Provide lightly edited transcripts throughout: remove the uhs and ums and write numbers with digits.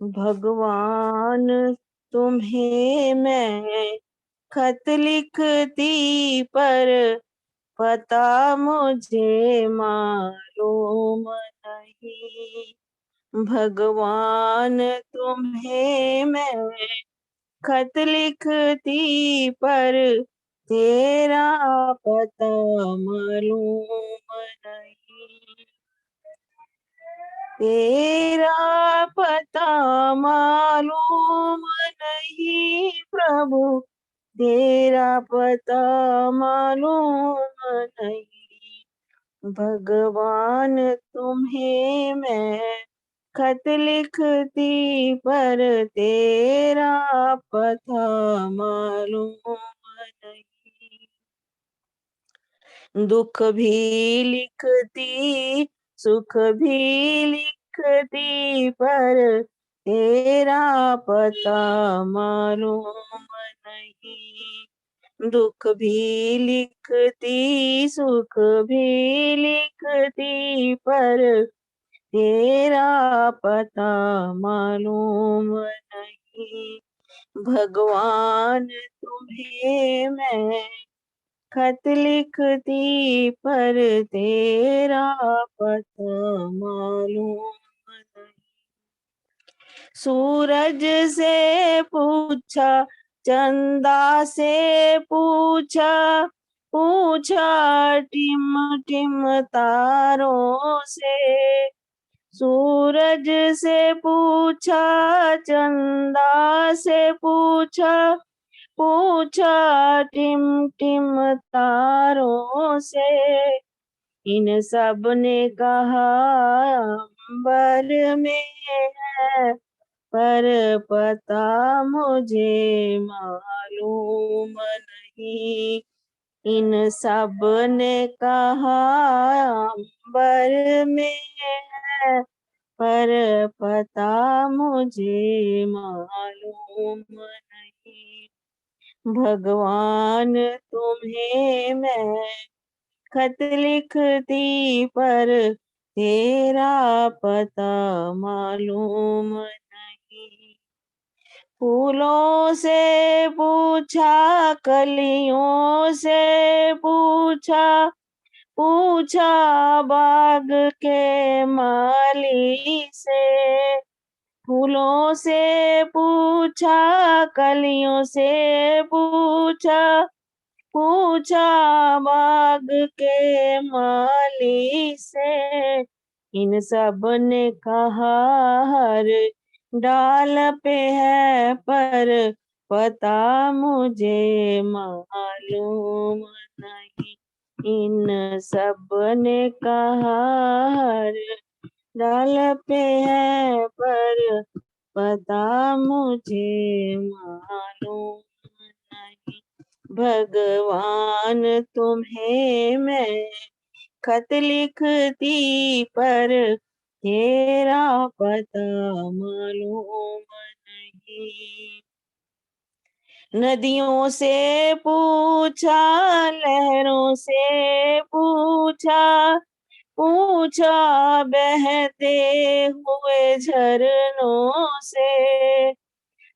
भगवान तुम्हें मैं खत लिखती, पर पता मुझे मालूम नहीं। भगवान तुम्हें मैं खत लिखती, पर तेरा पता मालूम नहीं। तेरा पता मालूम नहीं प्रभु, तेरा पता मालूम नहीं। भगवान तुम्हें मैं खत लिखती, पर तेरा पता मालूम नहीं। दुख भी लिखती, सुख भी लिखती, पर तेरा पता मालूम नहीं। दुख भी लिखती, सुख भी लिखती, पर तेरा पता मालूम नहीं। भगवान तुम्हें मैं खत लिखती, पर तेरा पता मालूम नहीं। सूरज से पूछा, चंदा से पूछा, पूछा टिम टिम तारों से। सूरज से पूछा, चंदा से पूछा, पूछा टिम टिम तारों से। इन सब ने कहा अंबर में है, पर पता मुझे मालूम नहीं। इन सब ने कहा अंबर में है, पर पता मुझे मालूम नहीं। भगवान तुम्हें मैं खत लिखती, पर तेरा पता मालूम नहीं। फूलों से पूछा, कलियों से पूछा, पूछा बाग के माली से। फूलों से पूछा, कलियों से पूछा, पूछा बाग के माली से। इन सब ने कहा हर डाल पे है, पर पता मुझे मालूम नहीं। इन सब ने कहा हर डाल पे है, पर पता मुझे मालूम नहीं। भगवान तुम्हें मैं खत लिखती, पर तेरा पता मालूम नहीं। नदियों से पूछा, लहरों से पूछा, पूछा बहते हुए झरनों से।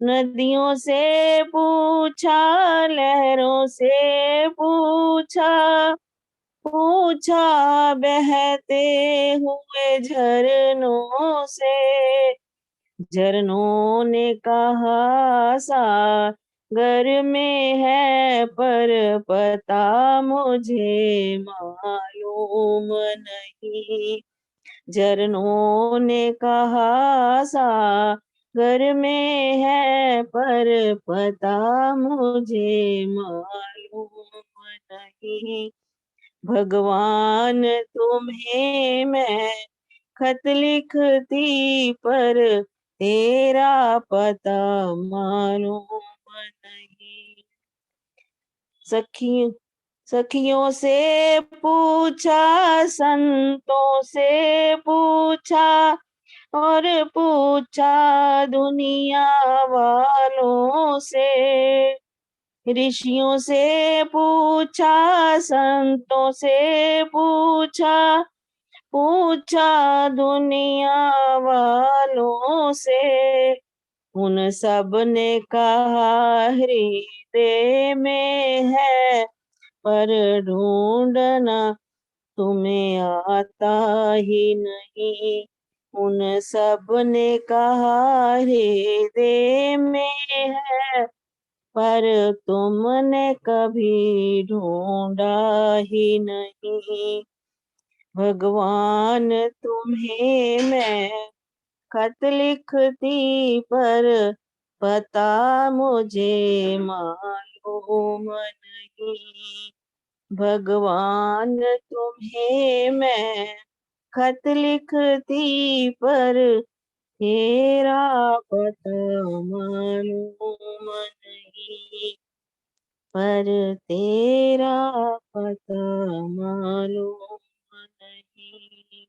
नदियों से पूछा, लहरों से पूछा, पूछा बहते हुए झरनों से। झरनों ने कहा सागर में है, पर पता मुझे मालूम नहीं। झरनों ने कहा सागर में है, पर पता मुझे मालूम नहीं। भगवान तुम्हें मैं खत लिखती, पर तेरा पता मालूम नहीं। सखी सखियों से पूछा, संतों से पूछा, और पूछा दुनिया वालों से। ऋषियों से पूछा, संतों से पूछा, पूछा दुनिया वालों से, उन सब ने कहा हृदय में है, पर ढूंढना तुम्हें आता ही नहीं। उन सब ने कहा हृदय में है, पर तुमने कभी ढूंढा ही नहीं। भगवान तुम्हें मैं खत लिखती, पर पता मुझे मालूम नहीं। भगवान तुम्हें मैं खत लिखती, पर तेरा पता मालूम नहीं। पर तेरा पता मालूम नहीं।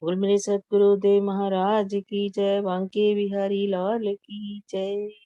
बोल मेरे सतगुरुदेव महाराज की जय। बांके बिहारी लाल की जय।